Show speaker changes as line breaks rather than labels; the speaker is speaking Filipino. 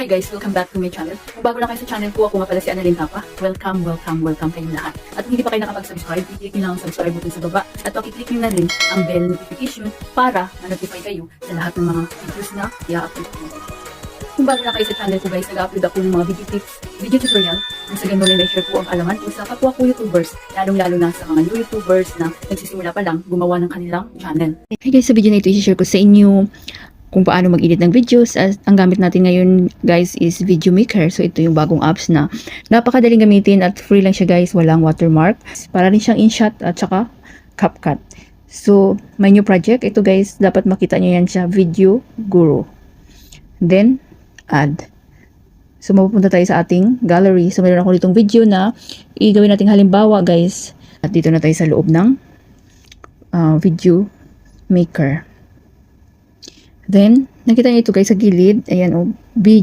Hi guys, welcome back to my channel. Kung bago lang kayo sa channel ko, ako nga pala si Annalyn Tapa. Welcome kayong lahat. At kung hindi pa kayo nakapag-subscribe, i-click nyo lang ang subscribe button sa baba at i-click nyo na rin ang bell notification para ma-notify kayo sa lahat ng mga videos na i-upload ko. Kung bago lang kayo sa channel ko guys, nag-upload ako ng mga video tips, video tutorial, at sa ganun may share po ang alaman ko sa kapwa ko YouTubers, lalong-lalo na sa mga new YouTubers na nagsisimula pa lang gumawa ng kanilang channel.
Hey guys, sa video na ito, i-share ko sa inyo kung paano mag-edit ng videos. At ang gamit natin ngayon guys is Video Maker. So ito yung bagong apps na napakadaling gamitin at free lang siya guys, walang watermark. Para rin siyang InShot at saka CapCut. So may new project. Ito guys, dapat makita nyo yan siya, Video Guru. Then, add. So mapupunta tayo sa ating gallery. So meron ako ditong video na i-gawin nating halimbawa guys. At dito na tayo sa loob ng Video Maker. Then, nakita niyo ito guys sa gilid. Ayan o,